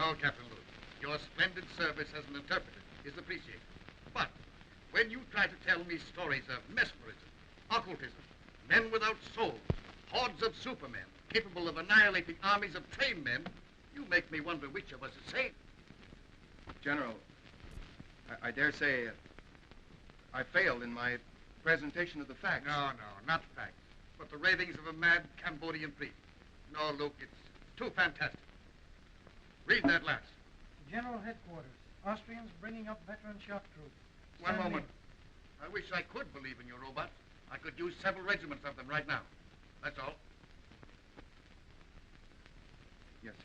No, Captain Lewis. Your splendid service as an interpreter is appreciated. But when you try to tell me stories of mesmerism, occultism, men without souls, hordes of supermen capable of annihilating armies of trained men, you make me wonder which of us is sane. General, I dare say I failed in my presentation of the facts. No, not facts, but the ravings of a mad Cambodian priest. No, Luke, it's too fantastic. Read that last. General Headquarters. Austrians bringing up veteran shock troops. One moment. I wish I could believe in your robots. I could use several regiments of them right now. That's all. Yes, sir.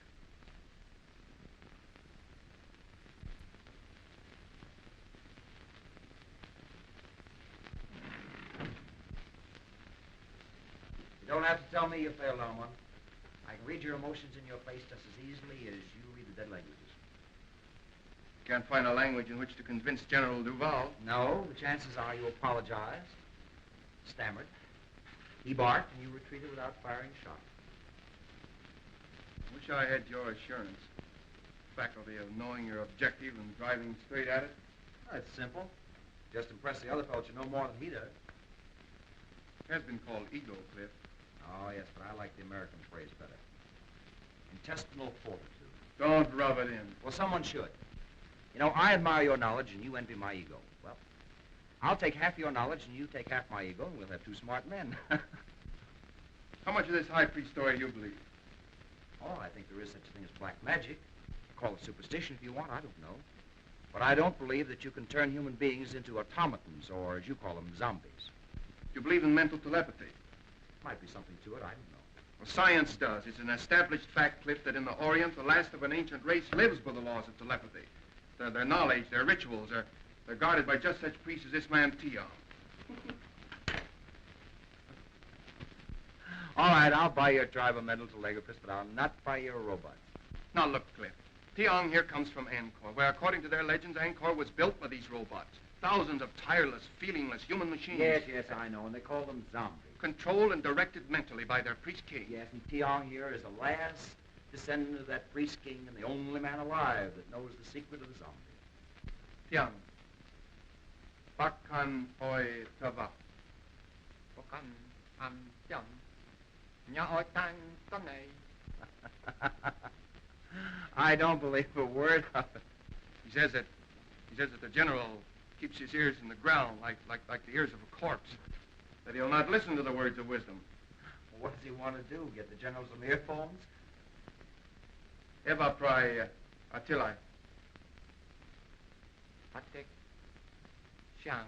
You don't have to tell me you failed, Alma. I can read your emotions in your face just as easily as you read the dead languages. Can't find a language in which to convince General Duval. No, the chances are you apologized, stammered, he barked, and you retreated without firing a shot. Wish I had your assurance. Faculty of knowing your objective and driving straight at it. That's simple. Just impress the other fellows you know more than he does. It has been called ego, Cliff. Oh, yes, but I like the American phrase better. Intestinal fortitude. Don't rub it in. Well, someone should. You know, I admire your knowledge and you envy my ego. Well, I'll take half your knowledge and you take half my ego and we'll have two smart men. How much of this high priest story you believe? Oh, I think there is such a thing as black magic. Call it superstition if you want, I don't know. But I don't believe that you can turn human beings into automatons or, as you call them, zombies. You believe in mental telepathy? Might be something to it, I don't know. Well, science does. It's an established fact, Cliff, that in the Orient, the last of an ancient race lives by the laws of telepathy. Their knowledge, their rituals, they're guarded by just such priests as this man, Tiong. All right, I'll buy your tribe a mental telegraphist, but I'll not buy your robot. Now, look, Cliff. Tiong here comes from Angkor, where, according to their legends, Angkor was built by these robots. Thousands of tireless, feelingless human machines. Yes, I know, and they call them zombies. Controlled and directed mentally by their priest king. Yes, and Tiong here is the last descendant of that priest king and the only man alive that knows the secret of the zombie. Tiong. Bakan oi tava. Bakan am tiang. Nya oi tang tanay. I don't believe a word of it. He says that the general keeps his ears in the ground like the ears of a corpse. That he'll not listen to the words of wisdom. What does he want to do? Get the general some earphones? Eva prai atilai. Patek. Shang.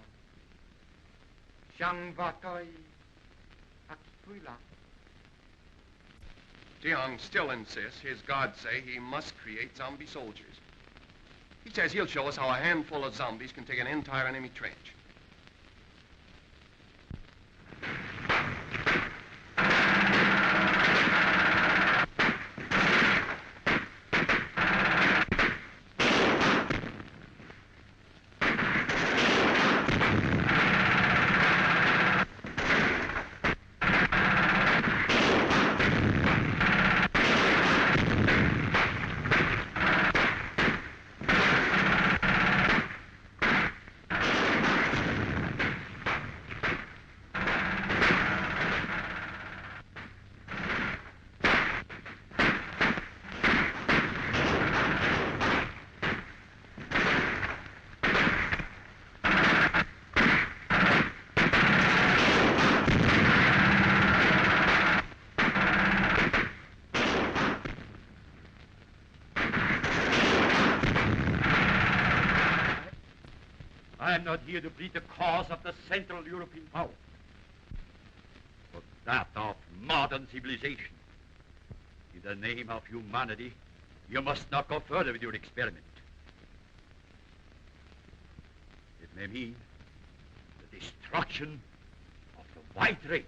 Shang vatoi. Akpuila. Tiong still insists his gods say he must create zombie soldiers. He says he'll show us how a handful of zombies can take an entire enemy trench. am not here to plead the cause of the Central European power, but that of modern civilization. In the name of humanity, you must not go further with your experiment. It may mean the destruction of the white race.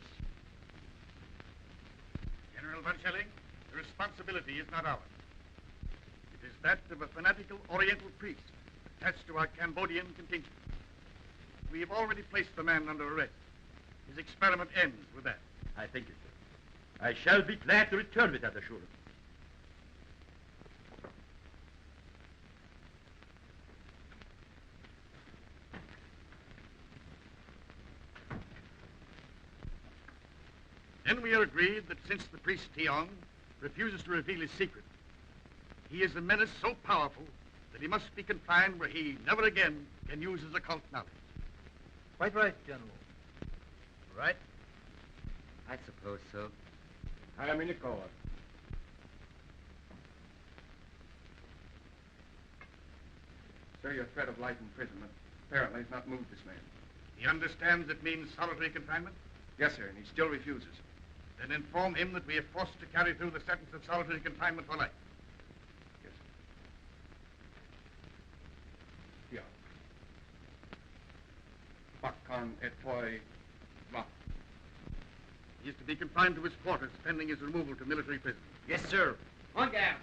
General von Schelling, the responsibility is not ours. It is that of a fanatical Oriental priest attached to our Cambodian contingent. We have already placed the man under arrest. His experiment ends with that. I thank you, sir. I shall be glad to return with that assurance. Then we are agreed that since the priest Tiong refuses to reveal his secret, he is a menace so powerful that he must be confined where he never again can use his occult knowledge. Quite right, General. Right? I suppose so. I am in accord. Sir, your threat of life imprisonment apparently has not moved this man. He understands it means solitary confinement? Yes, sir, and he still refuses. Then inform him that we are forced to carry through the sentence of solitary confinement for life. Yes, sir. Yeah. Bakkan et foi va. He is to be confined to his quarters pending his removal to military prison. Yes, sir. On down.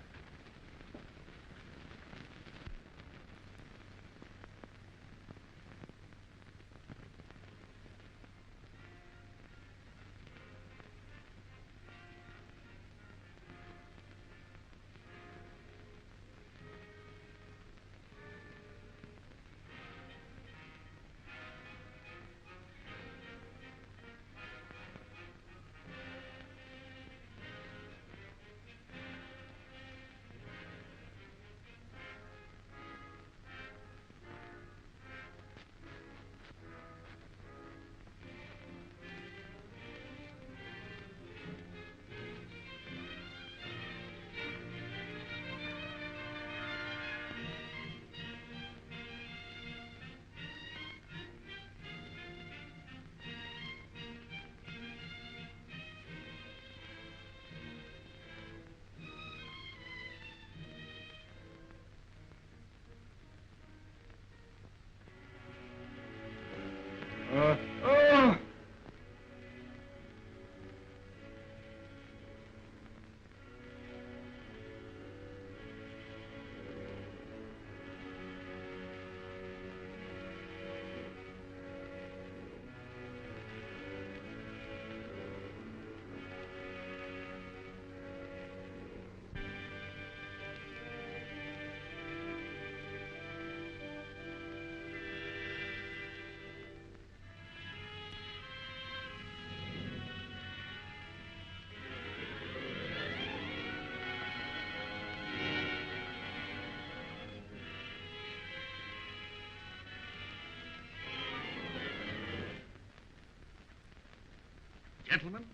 Gentlemen,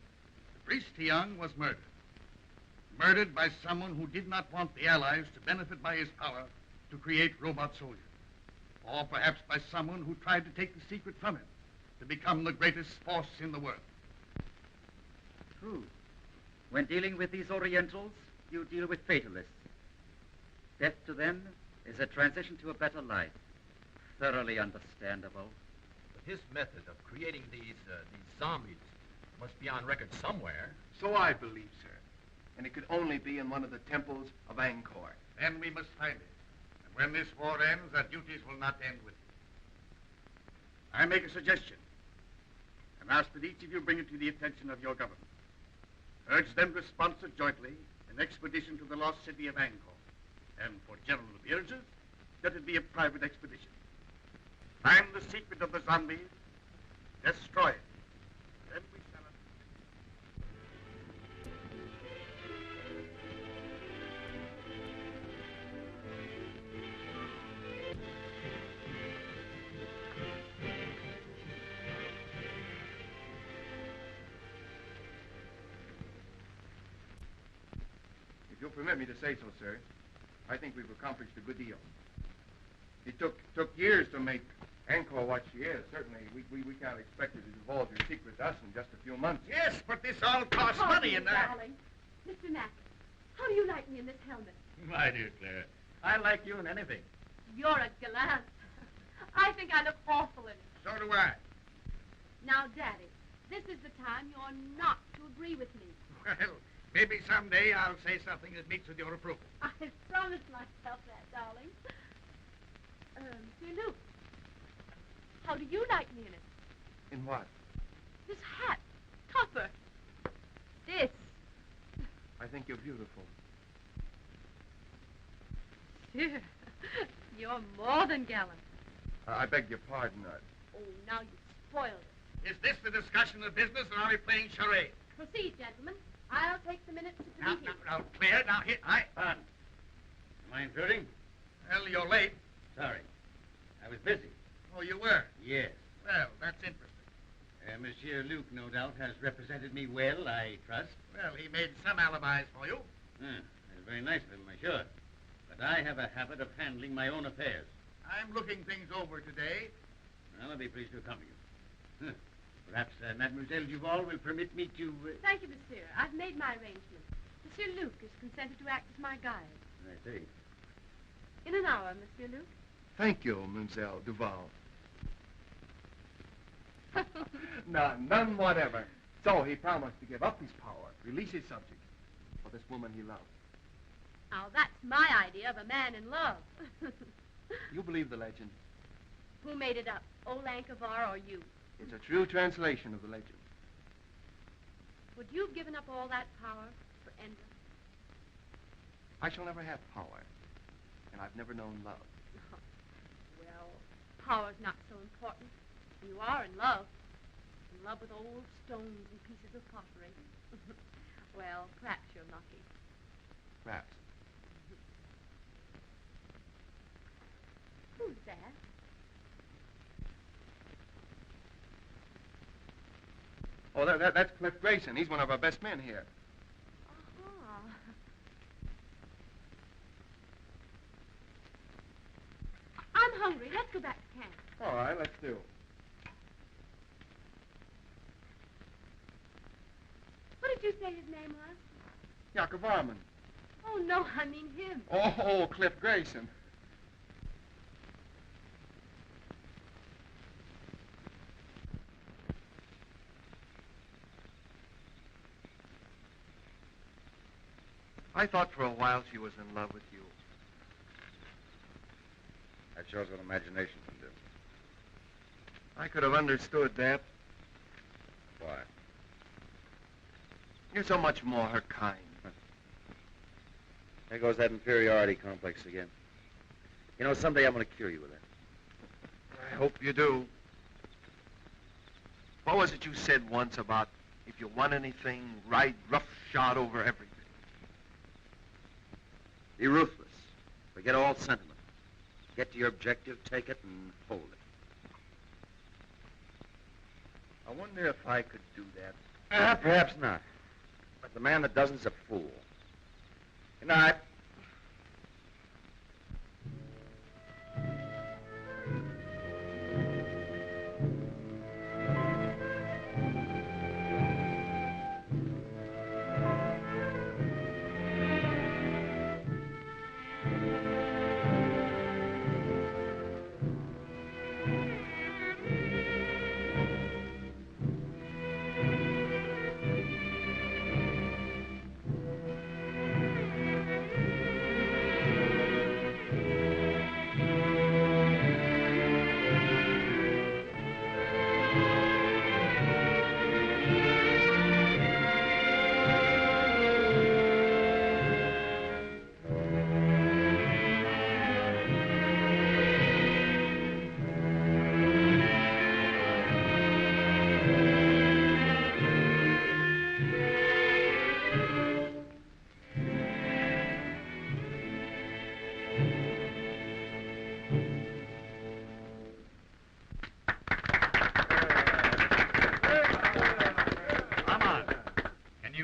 the priest Tiong was murdered. Murdered by someone who did not want the Allies to benefit by his power to create robot soldiers. Or perhaps by someone who tried to take the secret from him to become the greatest force in the world. True. When dealing with these Orientals, you deal with fatalists. Death to them is a transition to a better life. Thoroughly understandable. But his method of creating these zombies must be on record somewhere. So I believe, sir. And it could only be in one of the temples of Angkor. Then we must find it. And when this war ends, our duties will not end with it. I make a suggestion and ask that each of you bring it to the attention of your government. Urge them to sponsor jointly an expedition to the lost city of Angkor. And for general appearances, let it be a private expedition. Find the secret of the zombies, destroy it. Then we shall... If you'll permit me to say so, sir, I think we've accomplished a good deal. It took years to make Anchor what she is, certainly. We can't expect her to divulge her secret to us in just a few months. Yes, but this all costs Oh, money, dear and darling. Mr. Mack, how do you like me in this helmet? My dear Claire, I like you in anything. You're a gallant. I think I look awful in it. So do I. Now, Daddy, this is the time you're not to agree with me. Well, maybe someday I'll say something that meets with your approval. I promised myself that, darling. Monsieur Luke, how do you like me in it? In what? This hat, topper, this. I think you're beautiful. Sure, you're more than gallant. I beg your pardon. Oh, now you spoiled it. Is this the discussion of business, or are we playing charades? Proceed, gentlemen. I'll take the minutes to Now, meeting. Claire, now, here, Pardon. Am I intruding? Well, you're late. Sorry. I was busy. Oh, you were? Yes. Well, that's interesting. Monsieur Luke, no doubt, has represented me well, I trust. Well, he made some alibis for you. That's very nice of him, I'm sure. But I have a habit of handling my own affairs. I'm looking things over today. Well, I'll be pleased to accompany you. Perhaps Mademoiselle Duval will permit me to... Thank you, monsieur. I've made my arrangements. Monsieur Luke has consented to act as my guide. I see. In an hour, Monsieur Luke. Thank you, Mademoiselle Duval. None whatever. So he promised to give up his power, release his subjects for this woman he loved. Now, that's my idea of a man in love. You believe the legend? Who made it up, old Ankavar or you? It's a true translation of the legend. Would you have given up all that power for Endless? I shall never have power, and I've never known love. Well, power's not so important. You are in love with old stones and pieces of pottery. Well, perhaps you're lucky. Perhaps. Who's that? Oh, that's Cliff Grayson. He's one of our best men here. Uh-huh. I'm hungry. Let's go back to camp. All right, let's do. What did you say his name was? Jakob Varman. Oh, no, I mean him. Oh, Cliff Grayson. I thought for a while she was in love with you. That shows what imagination can do. I could have understood that. Why? You're so much more her kind. There goes that inferiority complex again. You know, someday I'm going to cure you with that. I hope you do. What was it you said once about if you want anything, ride roughshod over everything? Be ruthless. Forget all sentiment. Get to your objective, take it, and hold it. I wonder if I could do that. Perhaps not. But the man that doesn't is a fool. Good night.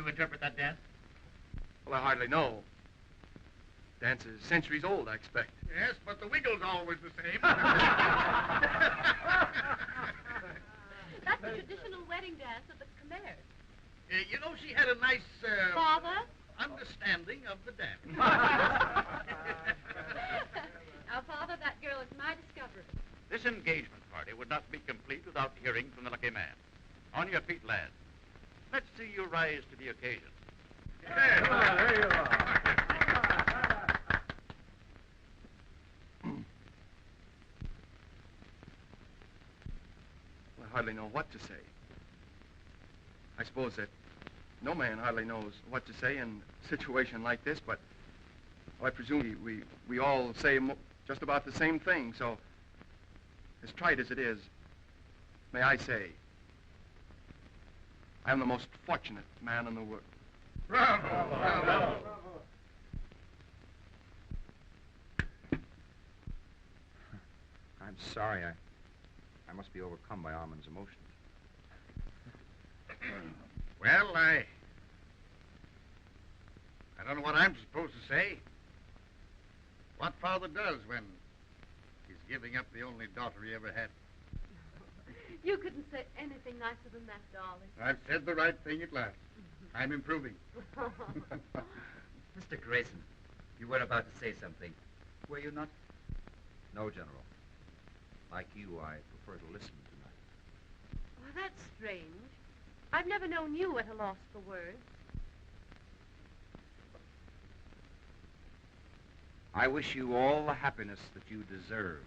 Interpret that dance? Well, I hardly know. Dance is centuries old, I expect. Yes, but the wiggle's always the same. That's the traditional wedding dance of the Khmers. You know, she had a nice Father? understanding of the dance. Now, Father, that girl is my discovery. This engagement party would not be complete without hearing from the lucky man. On your feet, lads. Let's see you rise to the occasion. There you are. I hardly know what to say. I suppose that no man hardly knows what to say in a situation like this, but well, I presume we all say just about the same thing, so as trite as it is, may I say, I am the most fortunate man in the world. Bravo! Bravo! I'm sorry. I must be overcome by Armand's emotions. Well, I don't know what I'm supposed to say. What father does when he's giving up the only daughter he ever had. You couldn't say anything nicer than that, darling. I've said the right thing at last. I'm improving. Mr. Grayson, you were about to say something. Were you not? No, General. Like you, I prefer to listen tonight. Well, that's strange. I've never known you at a loss for words. I wish you all the happiness that you deserve.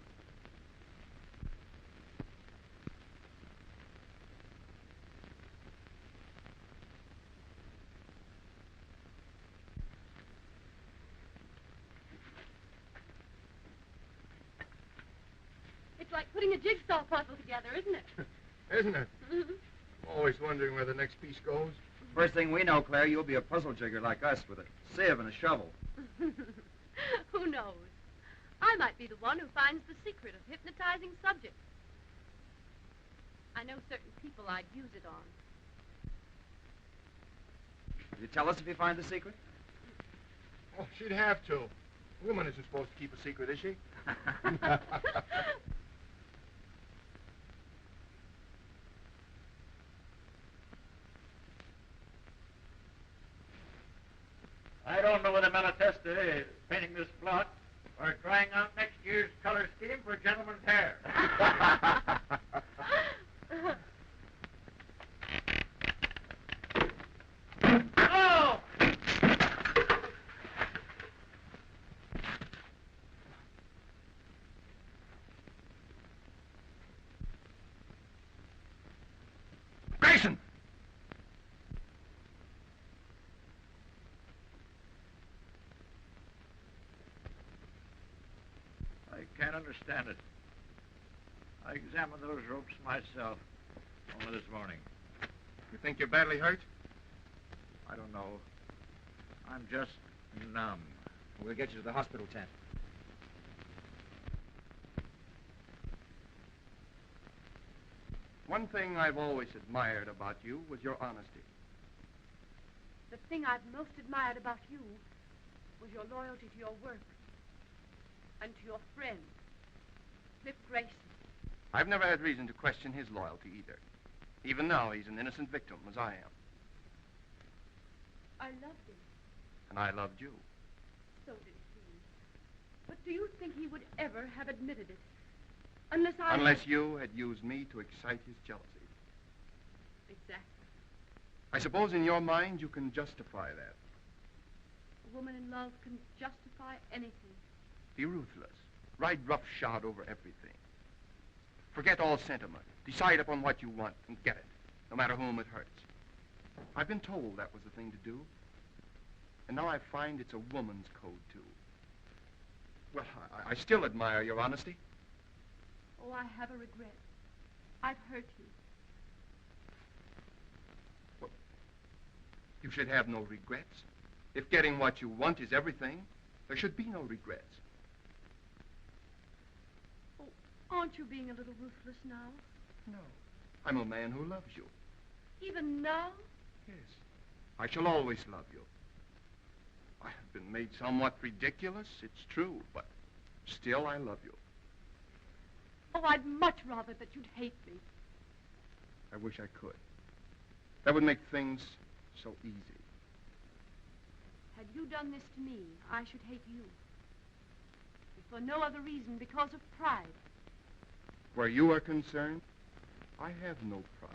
It's like putting a jigsaw puzzle together, isn't it? Isn't it? Mm-hmm. Always wondering where the next piece goes. First thing we know, Claire, you'll be a puzzle jigger like us with a sieve and a shovel. Who knows? I might be the one who finds the secret of hypnotizing subjects. I know certain people I'd use it on. Will you tell us if you find the secret? Oh, she'd have to. A woman isn't supposed to keep a secret, is she? I don't know whether Malatesta is painting this plot or trying out next year's color scheme for gentlemen's hair. Oh! Grayson! I can't understand it. I examined those ropes myself only this morning. You think you're badly hurt? I don't know. I'm just numb. We'll get you to the hospital tent. One thing I've always admired about you was your honesty. The thing I've most admired about you was your loyalty to your work and to your friend, Cliff Grayson. I've never had reason to question his loyalty either. Even now, he's an innocent victim, as I am. I loved him. And I loved you. So did he. But do you think he would ever have admitted it? Unless you had used me to excite his jealousy. Exactly. I suppose in your mind you can justify that. A woman in love can justify anything. Be ruthless. Ride roughshod over everything. Forget all sentiment. Decide upon what you want and get it, no matter whom it hurts. I've been told that was the thing to do. And now I find it's a woman's code, too. Well, I still admire your honesty. Oh, I have a regret. I've hurt you. Well, you should have no regrets. If getting what you want is everything, there should be no regrets. Oh, aren't you being a little ruthless now? No. I'm a man who loves you. Even now? Yes. I shall always love you. I've been made somewhat ridiculous, it's true, but still I love you. Oh, I'd much rather that you'd hate me. I wish I could. That would make things so easy. Had you done this to me, I should hate you. If for no other reason, because of pride. Where you are concerned, I have no pride.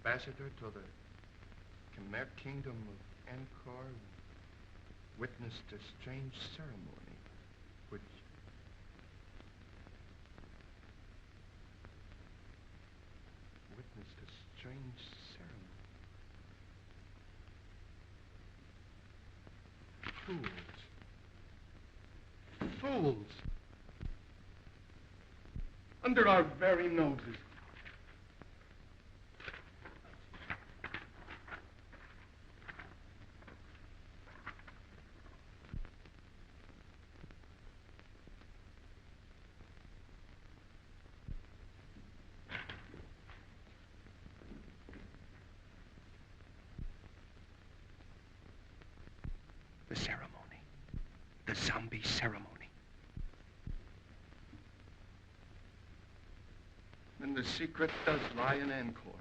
Ambassador to the Khmer Kingdom of Angkor, witnessed a strange ceremony, which witnessed a strange ceremony. Fools. Fools. Under our very noses. The ceremony. The zombie ceremony. And the secret does lie in Angkor.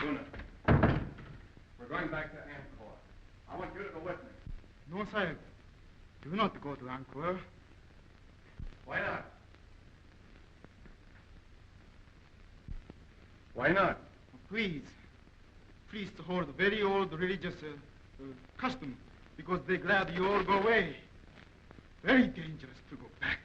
Luna, we're going back to Angkor. I want you to go with me. No, Sahib. Do not go to Angkor. Why not? Why not? Please. priests hold very old religious custom because they're glad you all go away. Very dangerous to go back.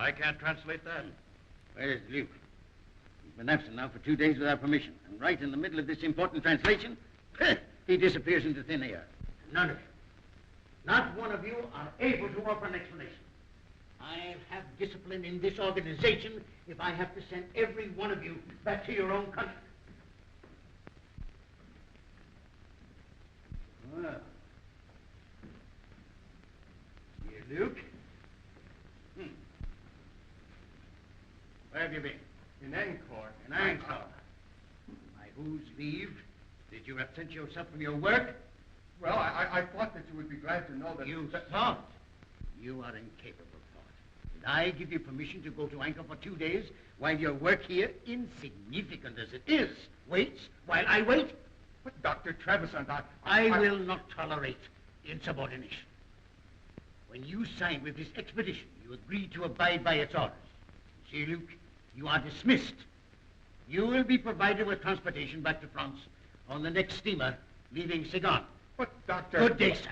I can't translate that. Where's Luke? He's been absent now for 2 days without permission. And right in the middle of this important translation, he disappears into thin air. None of you, not one of you, are able to offer an explanation. I'll have discipline in this organization if I have to send every one of you back to your own country. Well, here, Luke. Where have you been? In Angkor. In Angkor. By whose leave did you absent yourself from your work? Well, I thought that you would be glad to know that... You thought? You are incapable of thought. Did I give you permission to go to Angkor for 2 days while your work here, insignificant as it is, waits while I wait? But Dr. Trevisan, I will not tolerate insubordination. When you signed with this expedition, you agreed to abide by its orders. See, Luke, you are dismissed. You will be provided with transportation back to France on the next steamer leaving Saigon. But, Doctor... Good day, sir.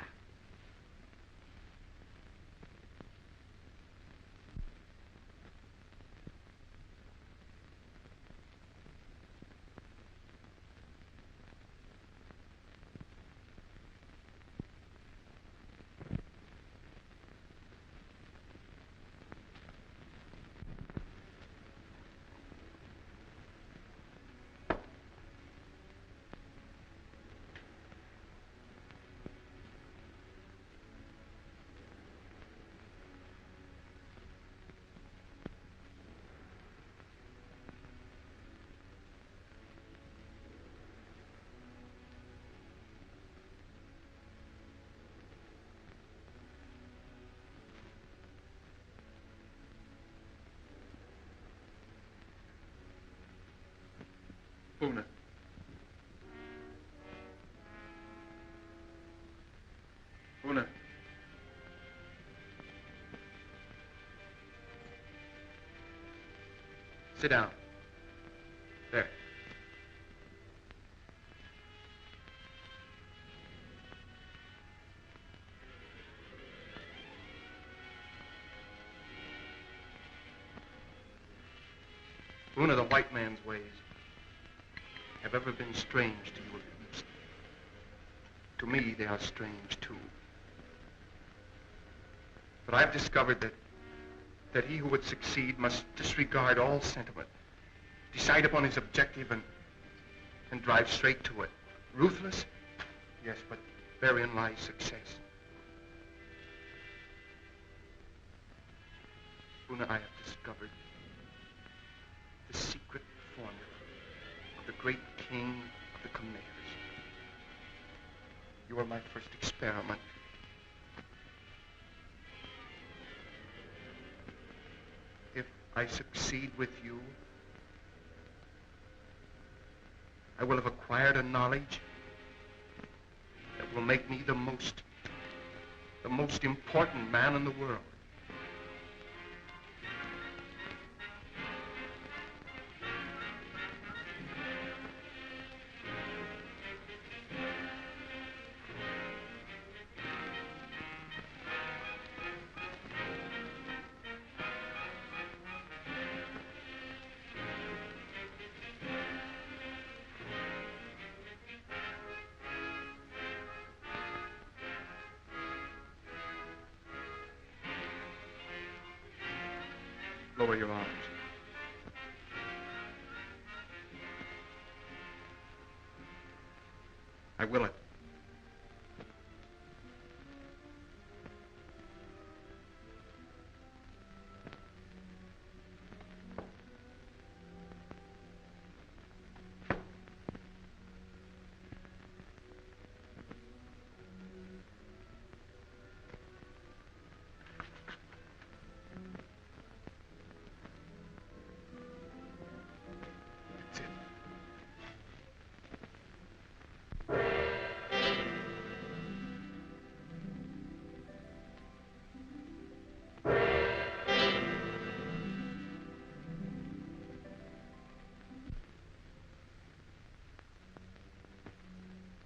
Una. Una. Sit down. There. Una, the white man's ways have ever been strange to you of the East. To me, they are strange, too. But I've discovered that he who would succeed must disregard all sentiment, decide upon his objective and drive straight to it. Ruthless? Yes, but therein lies success. Una, I have discovered the secret formula of the great king of the Khmers. You are my first experiment. If I succeed with you, I will have acquired a knowledge that will make me the most important man in the world. Lower your arms. I will it.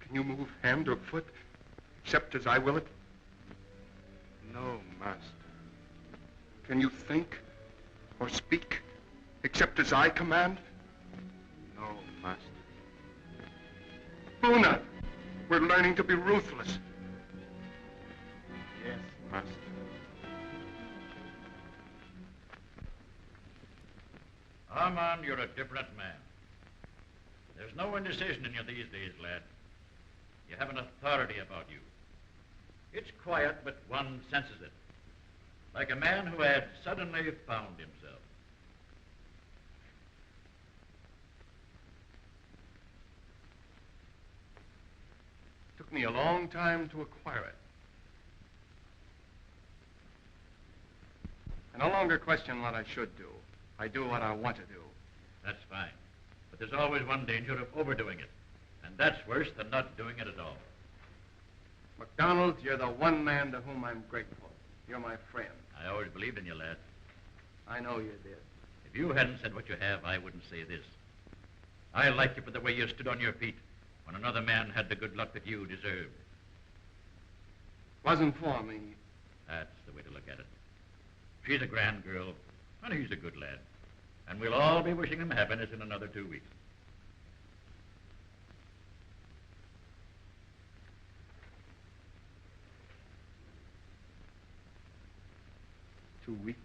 Can you move hand or foot, except as I will it? No, master. Can you think? or speak, except as I command? No, Master. Buna, we're learning to be ruthless. Yes, Master. Armand, you're a different man. There's no indecision in you these days, lad. You have an authority about you. It's quiet, but one senses it. Like a man who had suddenly found himself. Took me a long time to acquire it. I no longer question what I should do. I do what I want to do. That's fine. But there's always one danger of overdoing it. And that's worse than not doing it at all. MacDonald, you're the one man to whom I'm grateful. You're my friend. I always believed in you, lad. I know you did. If you hadn't said what you have, I wouldn't say this. I like you for the way you stood on your feet when another man had the good luck that you deserved. Wasn't for me. That's the way to look at it. She's a grand girl, and he's a good lad. And we'll all be wishing him happiness in another 2 weeks. Two weeks?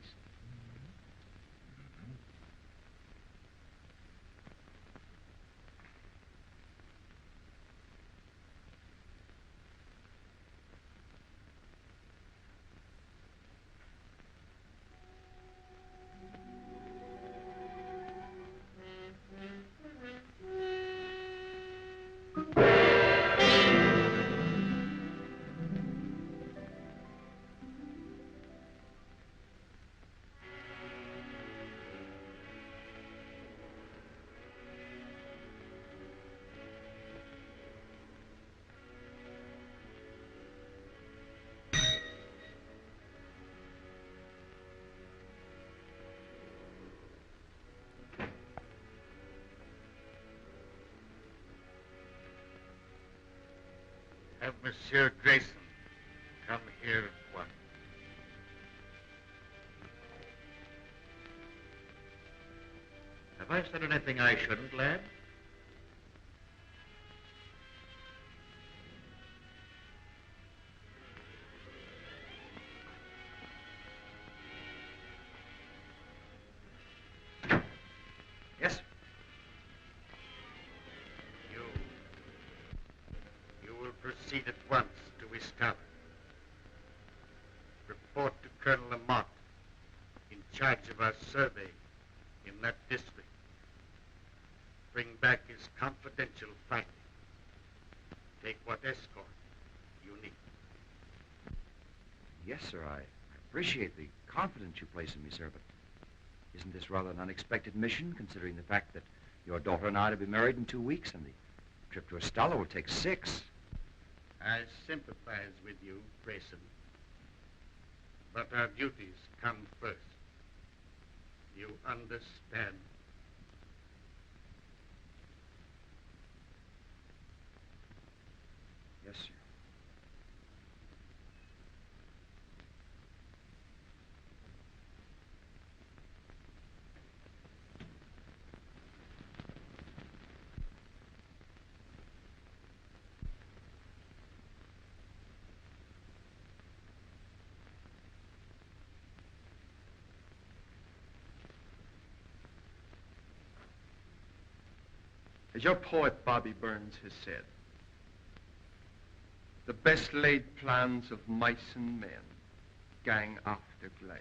Have Monsieur Grayson come here at once. Have I said anything I shouldn't, lad? Yes? You will proceed at once to Istala. Report to Colonel Lamont, in charge of our survey in that district. Bring back his confidential findings. Take what escort you need. Yes, sir. I appreciate the confidence you place in me, sir, but isn't this rather an unexpected mission, considering the fact that your daughter and I are to be married in 2 weeks, and the trip to Estella will take 6? I sympathize with you, Grayson. But our duties come first. You understand? Yes, sir. As your poet Bobby Burns has said, the best laid plans of mice and men gang after glade.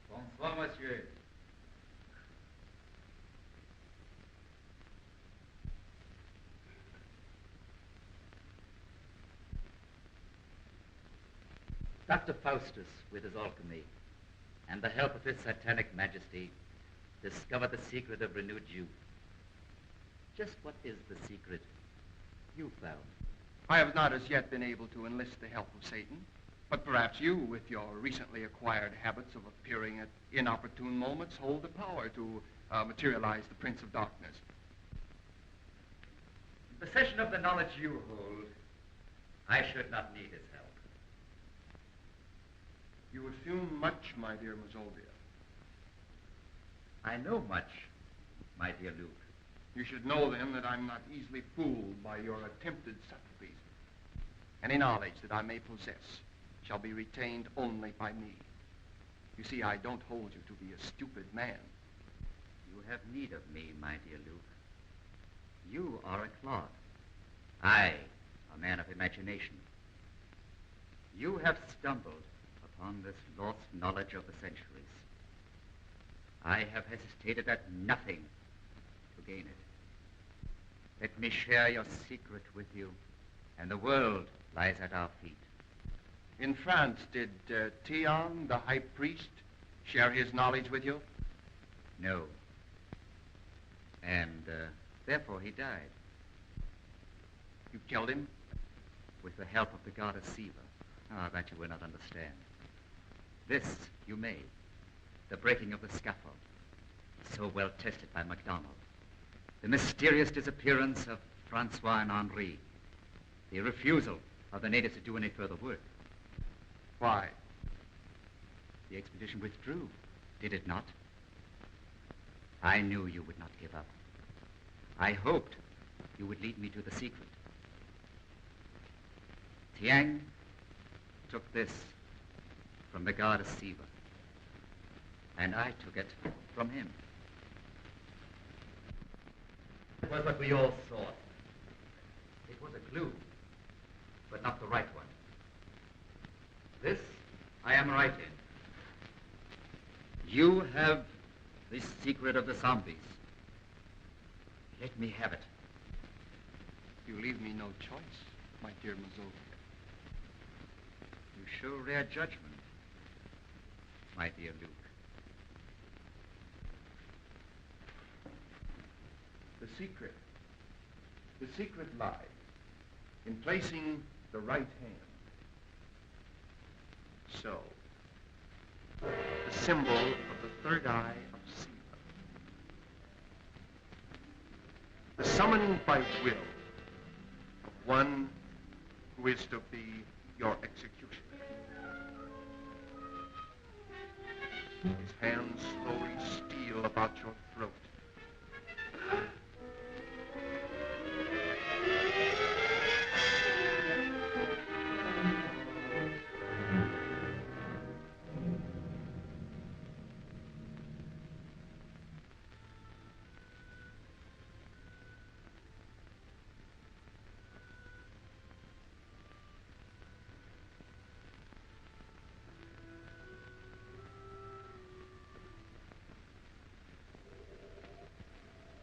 Bonsoir, monsieur. Dr. Faustus, with his alchemy, and the help of his satanic majesty, discovered the secret of renewed youth. Just what is the secret you found? I have not as yet been able to enlist the help of Satan. But perhaps you, with your recently acquired habits of appearing at inopportune moments, hold the power to materialize the Prince of Darkness. In possession of the knowledge you hold, I should not need his help. You assume much, my dear Mazovia. I know much, my dear Luke. You should know, then, that I'm not easily fooled by your attempted subtleties. Any knowledge that I may possess shall be retained only by me. You see, I don't hold you to be a stupid man. You have need of me, my dear Luke. You are a clod. I, a man of imagination. You have stumbled upon this lost knowledge of the centuries. I have hesitated at nothing to gain it. Let me share your secret with you, and the world lies at our feet. In France, did Tian, the high priest, share his knowledge with you? No. And therefore he died. You killed him? With the help of the goddess Siva. Ah, that you will not understand. This you may. The breaking of the scaffold, so well tested by MacDonald. The mysterious disappearance of Francois and Henri. The refusal of the natives to do any further work. Why? The expedition withdrew, did it not? I knew you would not give up. I hoped you would lead me to the secret. Tiang took this from the goddess Siva, and I took it from him. It was what we all sought. It was a clue, but not the right one. This I am right in. You have the secret of the zombies. Let me have it. You leave me no choice, my dear Mazovia. You show rare judgment, my dear Luke. The secret lies in placing the right hand. So, the symbol of the third eye of Siva. The summoning by will of one who is to be your executioner. His hands slowly steal about your throat.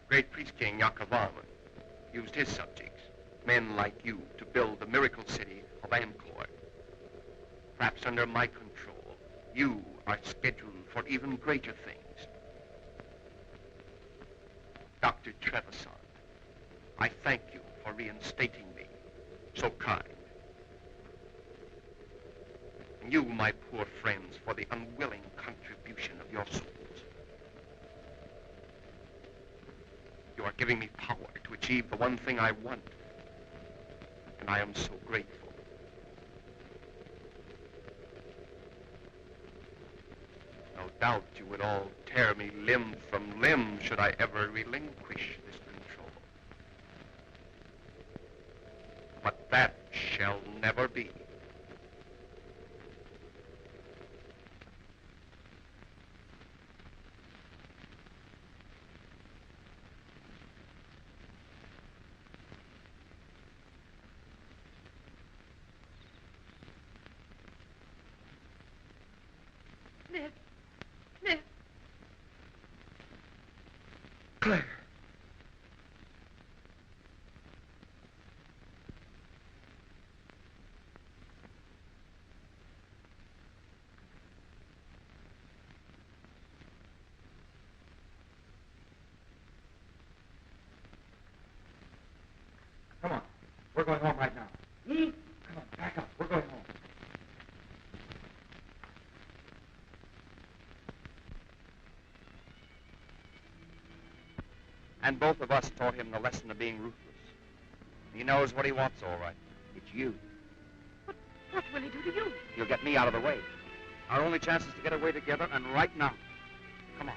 Great priest king Yakavan used his subjects, men like you, to build the miracle city of Angkor. Perhaps under my control, you are scheduled for even greater things. Dr. Trevisan, I thank you for reinstating me. So kind. And you, my poor friends, for the unwilling contribution of your souls. You are giving me power to achieve the one thing I want. And I am so grateful. No doubt you would all tear me limb from limb should I ever relinquish this control. But that shall never be. Ned. Ned. Claire. Come on. We're going home right now. Come on, back up. We're going home. And both of us taught him the lesson of being ruthless. He knows what he wants, all right. It's you. What will he do to you? He'll get me out of the way. Our only chance is to get away together, and right now. Come on.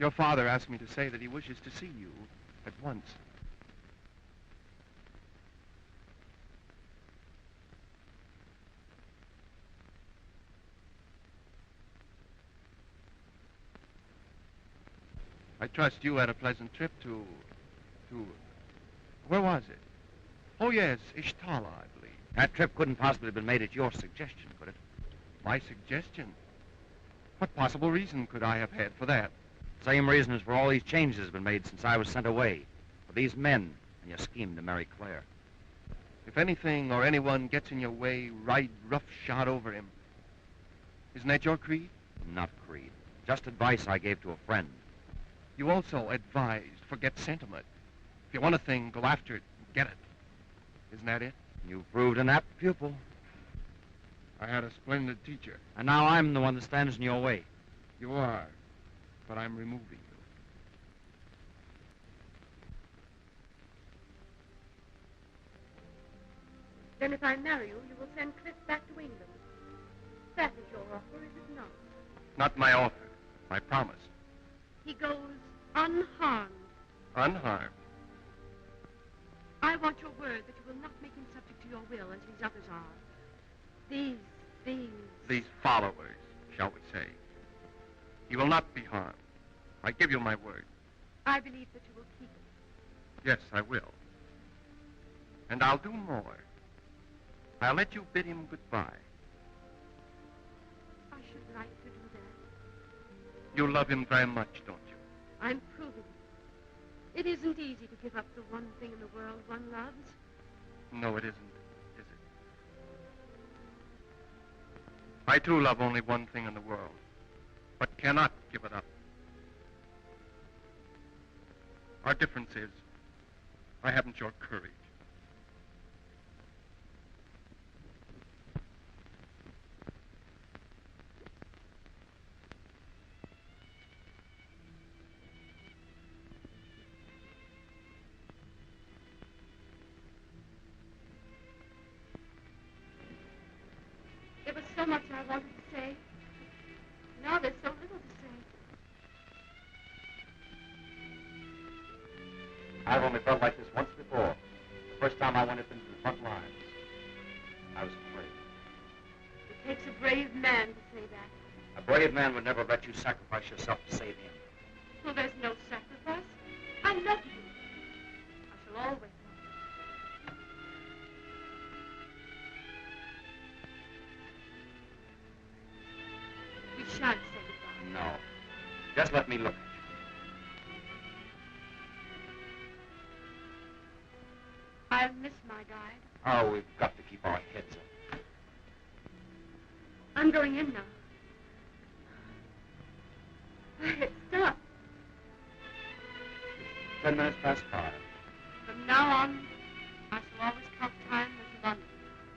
Your father asked me to say that he wishes to see you at once. I trust you had a pleasant trip to... Where was it? Oh, yes, Ishtala, I believe. That trip couldn't possibly have been made at your suggestion, could it? My suggestion? What possible reason could I have had for that? Same reason as for all these changes have been made since I was sent away. For these men and your scheme to marry Claire. If anything or anyone gets in your way, ride roughshod over him. Isn't that your creed? Not creed. Just advice I gave to a friend. You also advised forget sentiment. If you want a thing, go after it and get it. Isn't that it? You proved an apt pupil. I had a splendid teacher. And now I'm the one that stands in your way. You are, but I'm removing you. Then if I marry you, you will send Cliff back to England. That is your offer, is it not? Not my offer, my promise. He goes unharmed. Unharmed. I want your word that you will not make him subject to your will as these others are. These followers, shall we say. He will not be harmed. I give you my word. I believe that you will keep it. Yes, I will. And I'll do more. I'll let you bid him goodbye. I should like to do that. You love him very much, don't you? I'm proving it. It isn't easy to give up the one thing in the world one loves. No, it isn't, is it? I, too, love only one thing in the world, but cannot give it up. Our difference is, I haven't your courage. There was so much I wanted to say. Now there's so little to say. I've only felt like this once before. The first time I went up into the front lines. I was afraid. It takes a brave man to say that. A brave man would never let you sacrifice yourself to save him. Well, there's no sacrifice. I love you. I shall always love you. We shan't say goodbye. No. Just let me look at you. I'll miss my guide. Oh, we've got to keep our heads up. I'm going in now. It's dark. 10 minutes past 5. From now on, I shall always count time as London.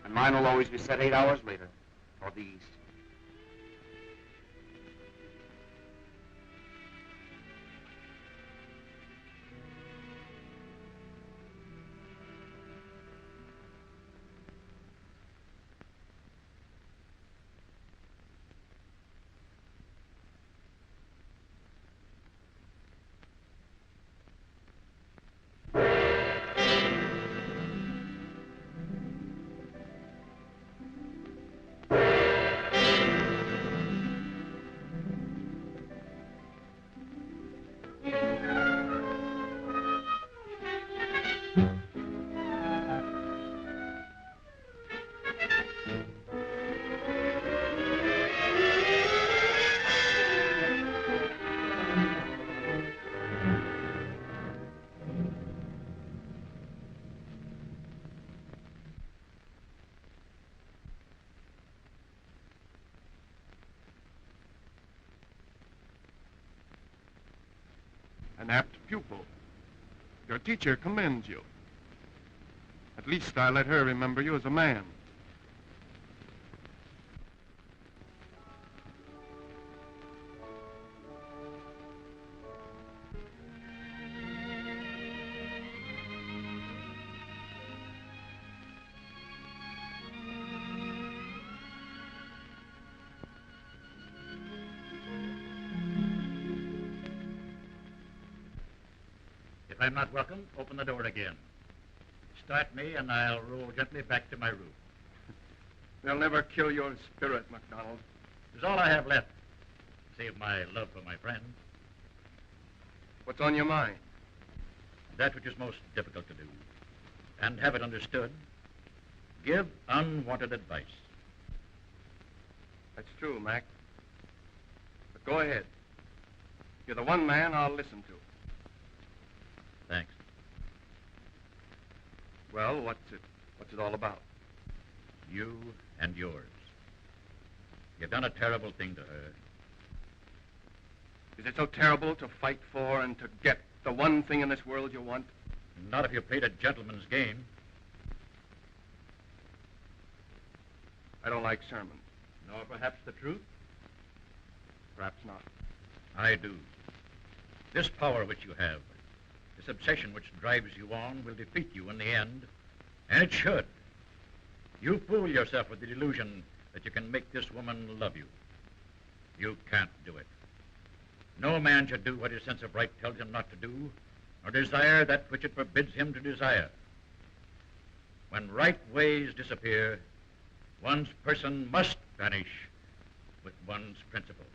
And mine will always be set 8 hours later. Toward the east. An apt pupil. Your teacher commends you. At least I let her remember you as a man. If I'm not welcome, open the door again. Start me, and I'll roll gently back to my room. They'll never kill your spirit, MacDonald. It's all I have left, save my love for my friend. What's on your mind? That which is most difficult to do, and have it understood. Give unwanted advice. That's true, Mac. But go ahead. You're the one man I'll listen to. Thanks. Well, what's it all about? You and yours. You've done a terrible thing to her. Is it so terrible to fight for and to get the one thing in this world you want? Not if you played a gentleman's game. I don't like sermons. Nor perhaps the truth. Perhaps not. I do. This power which you have, this obsession which drives you on, will defeat you in the end. And it should. You fool yourself with the delusion that you can make this woman love you. You can't do it. No man should do what his sense of right tells him not to do, or desire that which it forbids him to desire. When right ways disappear, one's person must vanish with one's principles.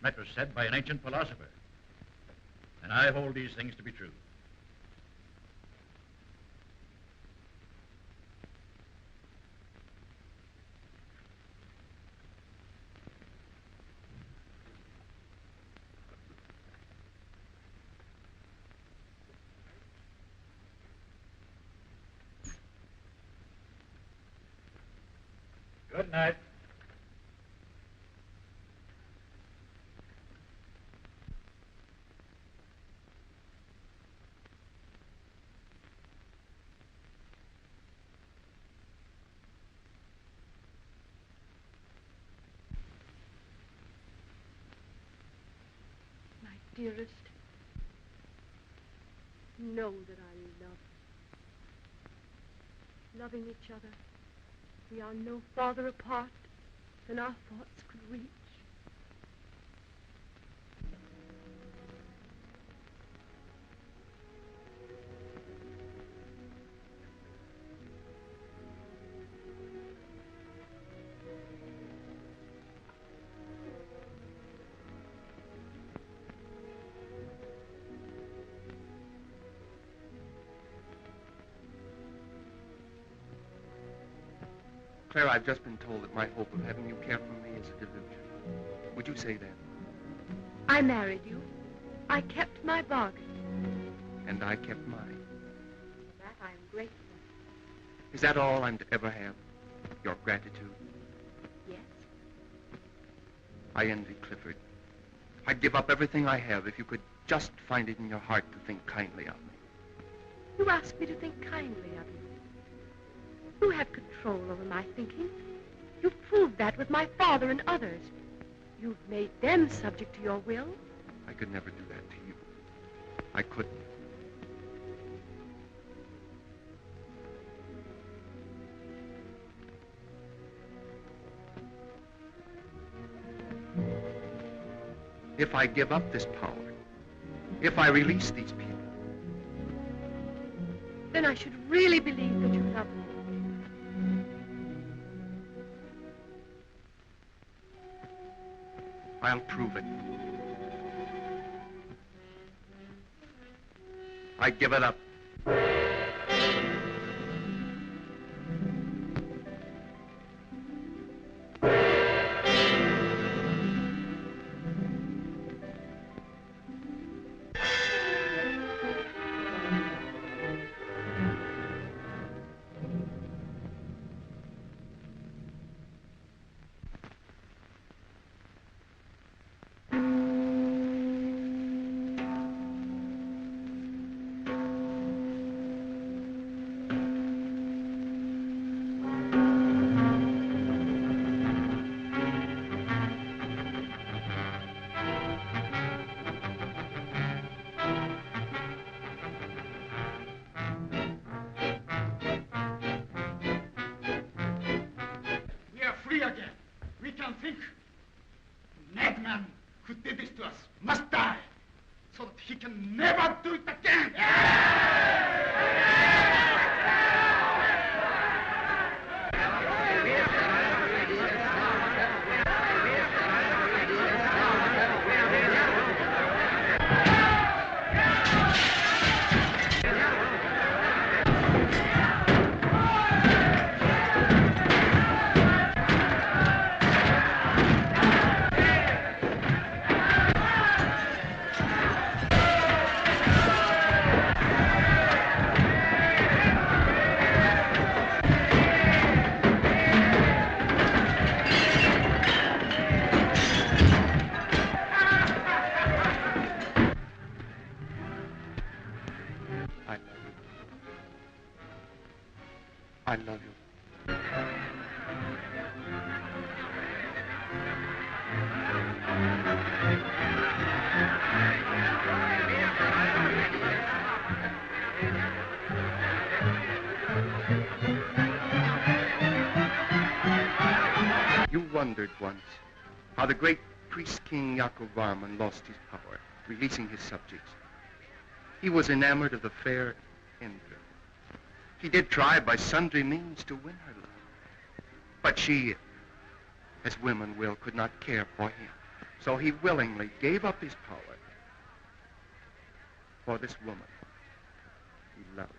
That was said by an ancient philosopher, and I hold these things to be true. Good night. My dearest, know that I love you. Loving each other, we are no farther apart than our thoughts could reach. Claire, I've just been told that my hope of having you care for me is a delusion. Would you say that? I married you. I kept my bargain. And I kept mine. For that I am grateful. Is that all I'm to ever have? Your gratitude? Yes. I envy Clifford. I'd give up everything I have if you could just find it in your heart to think kindly of me. You ask me to think kindly of you. You have control over my thinking. You've proved that with my father and others. You've made them subject to your will. I could never do that to you. I couldn't. If I give up this power, if I release these people, Then I should really believe that you love me. I'll prove it. I give it up. must die so that he can never do it again. I love you. You wondered once how the great priest-king Yaakov Varman lost his power, releasing his subjects. He was enamored of the fair Indra. He did try by sundry means to win her love. But she, as women will, could not care for him. So he willingly gave up his power for this woman he loved.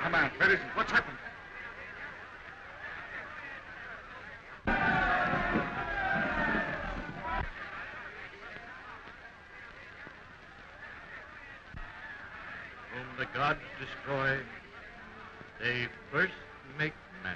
Come on, where is it? What's happened? Whom the gods destroy, they first make mad.